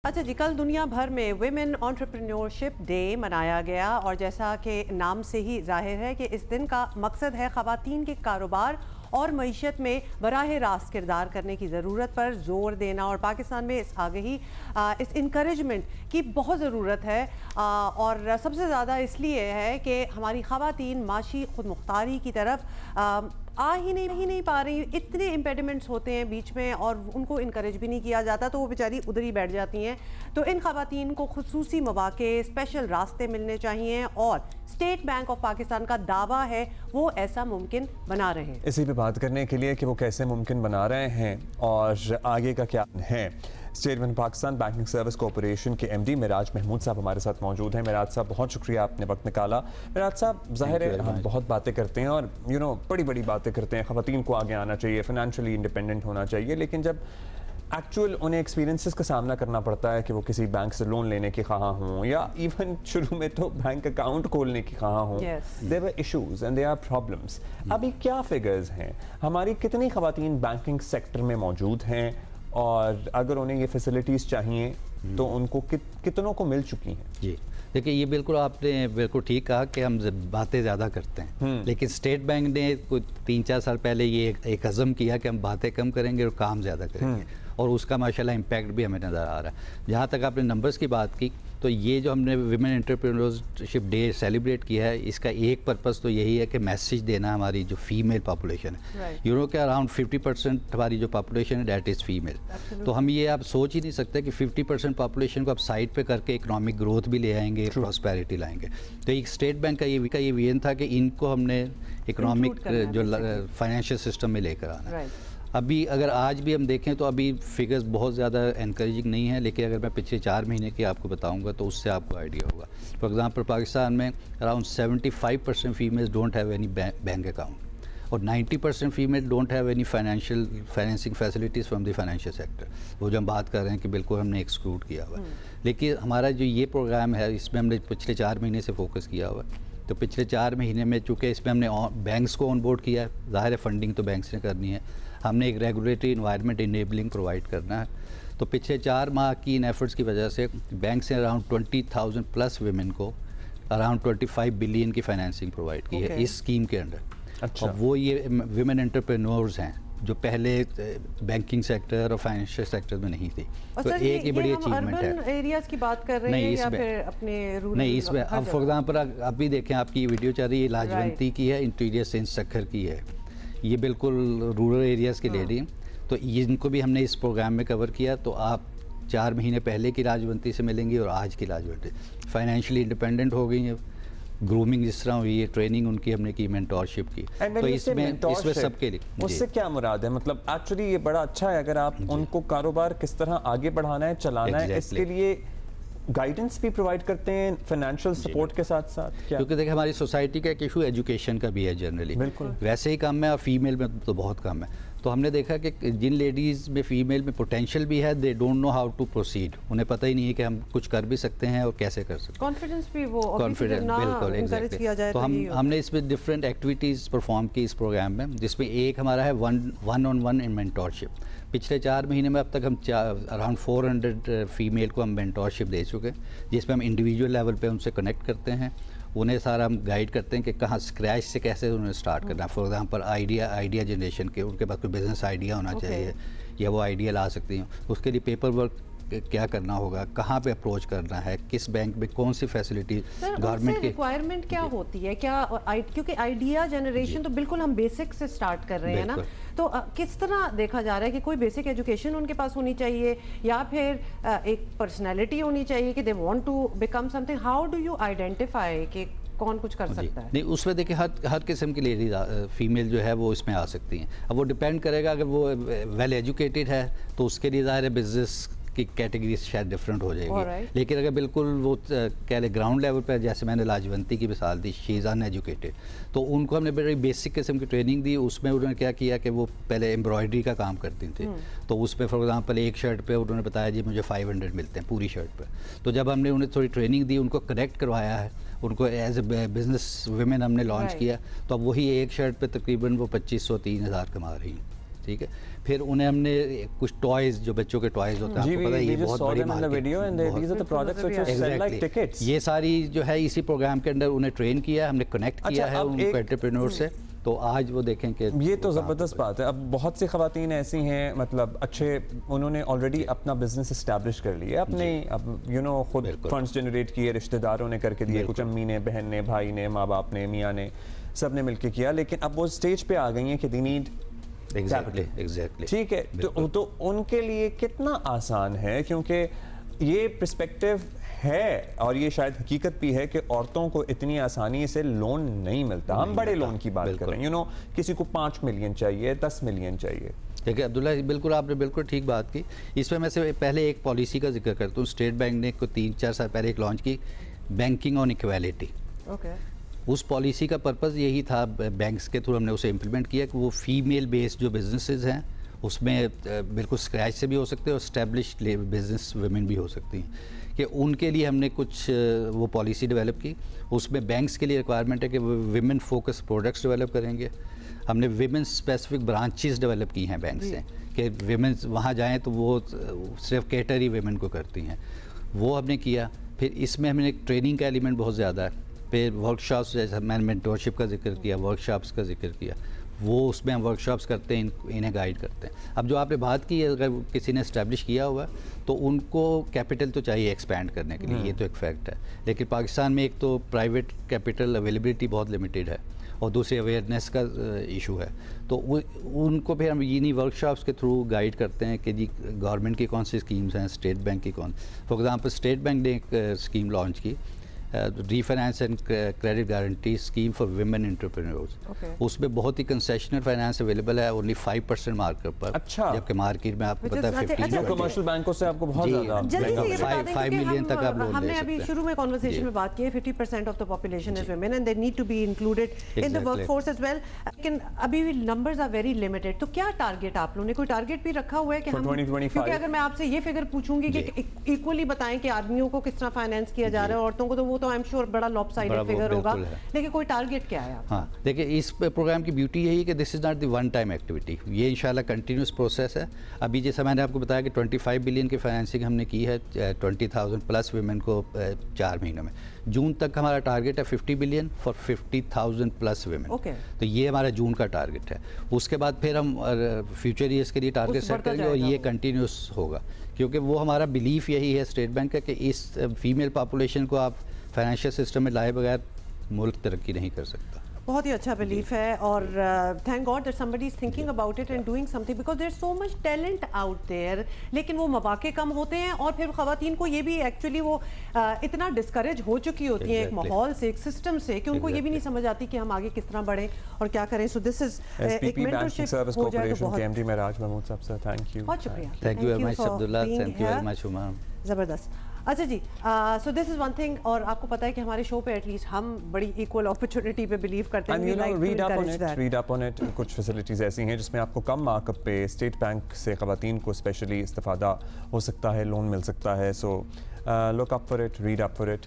अच्छा जी, कल दुनिया भर में विमेन एंटरप्रेन्योरशिप डे मनाया गया और जैसा कि नाम से ही जाहिर है कि इस दिन का मकसद है ख़वातीन के कारोबार और मईशत में बराह रास्त किरदार करने की ज़रूरत पर ज़ोर देना। और पाकिस्तान में इस आगही इस इंकरेजमेंट की बहुत ज़रूरत है और सबसे ज़्यादा इसलिए है कि हमारी ख़वातीन माशी खुद मुख्तारी की तरफ आ ही नहीं पा रही। इतने इम्पेडिमेंट्स होते हैं बीच में और उनको इनकरेज भी नहीं किया जाता, तो वो बेचारी उधर ही बैठ जाती हैं। तो इन ख़वातीन को खुसूसी मौक़े, स्पेशल रास्ते मिलने चाहिए और स्टेट बैंक ऑफ पाकिस्तान का दावा है वो ऐसा मुमकिन बना रहे हैं। इसी पे बात करने के लिए कि वो कैसे मुमकिन बना रहे हैं और आगे का क्या है, state bank Pakistan banking service corporation के एमडी मिराज महमूद साहब हमारे साथ मौजूद हैं। मिराज साहब, बहुत शुक्रिया, आपने वक्त निकाला। मिराज साहब, ज़ाहिर है हम बहुत बातें करते हैं और बड़ी बड़ी बातें करते हैं, ख़वातीन को आगे आना चाहिए, फाइनेंशियली इंडिपेंडेंट होना चाहिए, लेकिन जब एक्चुअल उन्हें एक्सपीरियंसेस का सामना करना पड़ता है कि वो किसी बैंक से लोन लेने की ख़्वाह हों या इवन शुरू में तो बैंक अकाउंट खोलने की ख़्वाह हों, there were issues and there are problems. अभी क्या फिगर्स हैं, हमारी कितनी ख़वातीन बैंकिंग सेक्टर में मौजूद हैं और अगर उन्हें ये फैसिलिटीज़ चाहिए तो उनको कितनों को मिल चुकी हैं? जी देखिए, ये बिल्कुल आपने बिल्कुल ठीक कहा कि हम बातें ज़्यादा करते हैं, लेकिन स्टेट बैंक ने कुछ 3-4 साल पहले ये एक अज़म किया कि हम बातें कम करेंगे और काम ज़्यादा करेंगे और उसका माशाल्लाह इम्पैक्ट भी हमें नज़र आ रहा है। जहाँ तक आपने नंबर्स की बात की, तो ये जो हमने विमेन एंटरप्रेन्योरशिप डे सेलिब्रेट किया है, इसका एक पर्पज़ तो यही है कि मैसेज देना हमारी जो फीमेल पॉपुलेशन है, के अराउंड 50% हमारी जो पॉपुलेशन है दैट इज़ फीमेल। तो हम ये आप सोच ही नहीं सकते कि 50% पॉपुलेशन को आप साइड पे करके इकोनॉमिक ग्रोथ भी ले आएंगे, प्रॉस्पेरिटी लाएंगे। तो एक स्टेट बैंक का ये विजन था कि इनको हमने इकोनॉमिक जो फाइनेंशियल सिस्टम में लेकर आना। अभी अगर आज भी हम देखें तो अभी फिगर्स बहुत ज़्यादा एनकरेजिंग नहीं है, लेकिन अगर मैं पिछले 4 महीने की आपको बताऊंगा तो उससे आपको आइडिया होगा। फॉर एग्जांपल, पाकिस्तान में around 75% females don't have any bank account और 90% female don't have any financing facilities from the financial sector. वो जो हम बात कर रहे हैं कि बिल्कुल हमने एक्सक्लूड किया हुआ है, लेकिन हमारा जो ये प्रोग्राम है इसमें हमने पिछले 4 महीने से फोकस किया हुआ है। तो पिछले 4 महीने में चूँकि इसमें हमने बैंक्स को ऑन बोर्ड किया है, ज़ाहिर है फंडिंग तो बैंक्स ने करनी है, हमने एक रेगुलेटरी इन्वायरमेंट इनेबलिंग प्रोवाइड करना है। तो पिछले 4 माह की इन एफर्ट्स की वजह से बैंक से अराउंड 20,000 प्लस वुमेन को अराउंड 25 बिलियन की फाइनेंसिंग प्रोवाइड की है इस स्कीम के अंडर। अच्छा। और वो ये विमेन एंटरप्रेन्योर्स हैं जो पहले बैंकिंग सेक्टर और फाइनेंशियल सेक्टर में नहीं थी। तो एक ही बड़ी अचीवमेंट है। एरियाज़ की बात कर रहे हैं या फिर अपने रूरल? नहीं, इसमें अब फॉर एग्जाम्पल अभी देखें, आपकी वीडियो चल रही है, लाजवंती की है, इंटीरियर सेंस सखर की है, ये बिल्कुल रूरल एरियाज़ की लेडी। तो इनको भी हमने इस प्रोग्राम में कवर किया। तो आप 4 महीने पहले की लाजवंती से मिलेंगी और आज की लाजवंती। फाइनेंशियली इंडिपेंडेंट हो गई है, ग्रूमिंग जिस तरह हुई है, ट्रेनिंग उनकी हमने की, मेंटोरशिप की। तो इसमें सबके लिए उससे क्या मुराद है? मतलब एक्चुअली ये बड़ा अच्छा है अगर आप उनको कारोबार किस तरह आगे बढ़ाना है, चलाना है, इसके लिए गाइडेंस भी प्रोवाइड करते हैं फाइनेंशियल सपोर्ट के साथ साथ। क्योंकि देखिए, हमारी सोसाइटी का एक इशू एजुकेशन का भी है जनरली, बिल्कुल वैसे ही कम है और फीमेल में तो बहुत कम है। तो हमने देखा कि जिन लेडीज़ में फीमेल में पोटेंशियल भी है, they don't know how to proceed, उन्हें पता ही नहीं है कि हम कुछ कर भी सकते हैं और कैसे कर सकते हैं। कॉन्फिडेंस भी वो कॉन्फिडेंस बिल्कुल एग्जैक्टली। तो हमने इसमें डिफरेंट एक्टिविटीज़ परफॉर्म की इस प्रोग्राम में, जिसमें एक हमारा है one on one in mentorship. पिछले 4 महीने में अब तक हम अराउंड 400 फीमेल को हम मेंटोरशिप दे चुके हैं, जिसमें हम इंडिविजुअल लेवल पे उनसे कनेक्ट करते हैं, उन्हें सारा हम गाइड करते हैं कि कहाँ स्क्रैच से कैसे उन्हें स्टार्ट करना है। फॉर एग्जांपल आइडिया जनरेशन के, उनके पास कोई बिजनेस आइडिया होना चाहिए या वो आइडिया ला सकती हैं, उसके लिए पेपर वर्क क्या करना होगा, कहाँ पे अप्रोच करना है, किस बैंक में कौन सी फैसिलिटी गवर्नमेंट की रिक्वायरमेंट क्या होती है, क्या क्योंकि आइडिया जनरेशन तो बिल्कुल हम बेसिक से स्टार्ट कर रहे हैं ना, तो किस तरह देखा जा रहा है कि कोई बेसिक एजुकेशन उनके पास होनी चाहिए या फिर एक पर्सनैलिटी होनी चाहिए कि they want to become something? How do you identify कि कौन कुछ कर सकता है? नहीं, उसमें देखिए हर किस्म की लेडीज फीमेल जो है वो इसमें आ सकती हैं। अब वो डिपेंड करेगा, अगर वो वेल एजुकेटेड है तो उसके लिए ज़ाहिर है बिजनेस की कैटेगरी शायद डिफरेंट हो जाएगी, लेकिन अगर बिल्कुल वो कह ले ग्राउंड लेवल पर, जैसे मैंने लाजवंती की मिसाल दी, शी इज़ अनएजुकेटेड, तो उनको हमने बड़ी बेसिक किस्म की ट्रेनिंग दी। उसमें उन्होंने क्या किया कि वो पहले एम्ब्रॉयडरी का काम करती थी, तो उसमें फॉर एग्जांपल एक शर्ट पे उन्होंने बताया जी मुझे 500 मिलते हैं पूरी शर्ट पर। तो जब हमने उन्हें थोड़ी ट्रेनिंग दी, उनको कनेक्ट करवाया है, उनको एज ए बिजनेस वुमेन हमने लॉन्च किया, तो अब वही एक शर्ट पर तकरीबन वो 2500-3000 कमा रही हैं। ठीक है। फिर उन्हें हमने कुछ टॉयज़, जो बच्चों के टॉयज़ होते हैं, आपको पता है ये बहुत बड़ी मार्केट, ये सारी जो है इसी प्रोग्राम के अंदर उन्हें ट्रेन किया, हमने कनेक्ट किया है उनको एंटरप्रेन्योर से। तो आज वो देखें कि ये तो ज़बरदस्त बात है। अब बहुत सी ख़वातीन ऐसी हैं, मतलब अच्छे उन्होंने ऑलरेडी अपना बिजनेस इस्टेब्लिश कर लिया, अपने अब खुद फंड्स जनरेट किए, रिश्तेदारों ने करके दिए, कुछ अम्मी ने, बहन ने, भाई ने, माँ बाप ने, मियाँ ने, सब ने मिलकर किया, लेकिन अब वो स्टेज पे आ गई हैं कि दे नीड एग्जैक्टली ठीक है। तो उनके लिए कितना आसान है, क्योंकि ये पर्सपेक्टिव है और ये शायद हकीकत भी है कि औरतों को इतनी आसानी से लोन नहीं मिलता। हम बड़े लोन की बात कर रहे हैं, किसी को 5 मिलियन चाहिए, 10 मिलियन चाहिए। ठीक है अब्दुल्ला, बिल्कुल आपने बिल्कुल ठीक बात की। इसमें मैं से पहले एक पॉलिसी का जिक्र करता हूँ। स्टेट बैंक ने 3-4 साल पहले एक लॉन्च की, बैंकिंग ऑन इक्वालिटी। उस पॉलिसी का पर्पज़ यही था, बैंक्स के थ्रू हमने उसे इम्प्लीमेंट किया कि वो फीमेल बेस्ड जो बिजनेसेस हैं उसमें बिल्कुल स्क्रैच से भी हो सकते हैं और स्टैब्लिश्ड बिजनेस वुमेन भी हो सकती हैं, कि उनके लिए हमने कुछ वो पॉलिसी डेवलप की। उसमें बैंक्स के लिए रिक्वायरमेंट है कि वो विमेन फोकस प्रोडक्ट्स डेवलप करेंगे। हमने विमेन स्पेसिफिक ब्रांचेस डेवलप की हैं बैंक से, कि विमेन वहाँ जाएँ तो वो सिर्फ कैटर ही विमेन को करती हैं, वो हमने किया। फिर इसमें हमने एक ट्रेनिंग का एलिमेंट बहुत ज़्यादा है। फिर वर्कशॉप्स, जैसे मैंने मेंटरशिप का जिक्र किया, वर्कशॉप्स का जिक्र किया, वो उसमें हम वर्कशॉप्स करते हैं, इन्हें गाइड करते हैं। अब जो आपने बात की है, अगर किसी ने इस्टेब्लिश किया हुआ है तो उनको कैपिटल तो चाहिए एक्सपैंड करने के लिए, ये तो एक फैक्ट है। लेकिन पाकिस्तान में एक तो प्राइवेट कैपिटल अवेलेबिलिटी बहुत लिमिटेड है और दूसरी अवेयरनेस का इशू है। तो उनको फिर हम इन्हीं वर्कशॉप्स के थ्रू गाइड करते हैं कि जी गवर्नमेंट की कौन सी स्कीम्स हैं, स्टेट बैंक की कौन। फॉर एग्जांपल स्टेट बैंक ने एक स्कीम लॉन्च की, refinance and credit guarantee scheme for women entrepreneurs. उसमें बहुत ही कंसेशनल फाइनेंस अवेलेबल है, ओनली 5% मार्कर पर। अच्छा। जबकि मार्केट में आपको पता है 15 कमर्शियल बैंकों से आपको बहुत ज़्यादा 5 मिलियन तक आप लोन हमने अभी शुरू में कॉन्वर्सेशन में बात की है 50% of the population is women and they need to be included in the workforce as well. लेकिन अभी भी नंबर्स आर वेरी लिमिटेड। तो क्या टारगेट आप लोगों ने, कोई टारगेट भी रखा हुआ है कि हम, क्योंकि अगर मैं आपसे ये फिगर पूछूंगी कि इक्वली बताएं कि आदमियों को किस तरह फाइनेंस किया जा रहा है, औरतों को, तो वो तो आई एम श्योर बड़ा लॉपसाइडेड फिगर होगा, लेकिन कोई टारगेट क्या है? हाँ देखिए, इस प्रोग्राम की ब्यूटी यही है कि this is not the one time activity, ये इंशाल्लाह कंटिन्यूस प्रोसेस है। अभी जैसा मैंने आपको बताया कि 25 बिलियन की फाइनेंसिंग हमने की है 20,000 प्लस वुमेन को 4 महीनों में। जून तक हमारा टारगेट है 50 बिलियन फॉर 50,000 प्लस वुमेन। तो ये हमारा जून का टारगेट है। उसके बाद फिर हम फ्यूचर ईयर्स के लिए टारगेट सेट करेंगे और ये कंटिन्यूस होगा, क्योंकि वो हमारा बिलीफ यही है स्टेट बैंक का कि इस फीमेल पॉपुलेशन को आप फाइनेंशियल सिस्टम में लाए बगैर मुल्क तरक्की नहीं कर सकता। बहुत ही अच्छा बिलीफ है और thank God that somebody is thinking about it and doing something, because there is so much talent out there. लेकिन वो मौके कम होते हैं और फिर ख़वातीन को ये भी एक्चुअली वो इतना डिस्करेज हो चुकी होती हैं एक माहौल से, एक सिस्टम से, कि उनको ये भी नहीं समझ आती कि हम आगे किस तरह बढ़ें और क्या करें। सो दिस इज एक मेंटरशिप हो जाए तो बहुत। एमडी मेराज महमूद साहब सर, थैंक यू। बहुत शुक्रिया। Thank you very much Abdullah, thank you very much Uma. ज़बरदस्त। अच्छा जी, so this is one thing. और आपको पता है कि हमारे शो पे एटलीस्ट हम बड़ी इक्वल अपॉर्चुनिटी पे बिलीव करते हैं। Read up on it. कुछ फैसिलिटीज़ ऐसी हैं जिसमें आपको कम मार्कअप पे स्टेट बैंक से ख़वातीन को स्पेशली इस्तेफादा हो सकता है, लोन मिल सकता है। So look up for it, read up for it.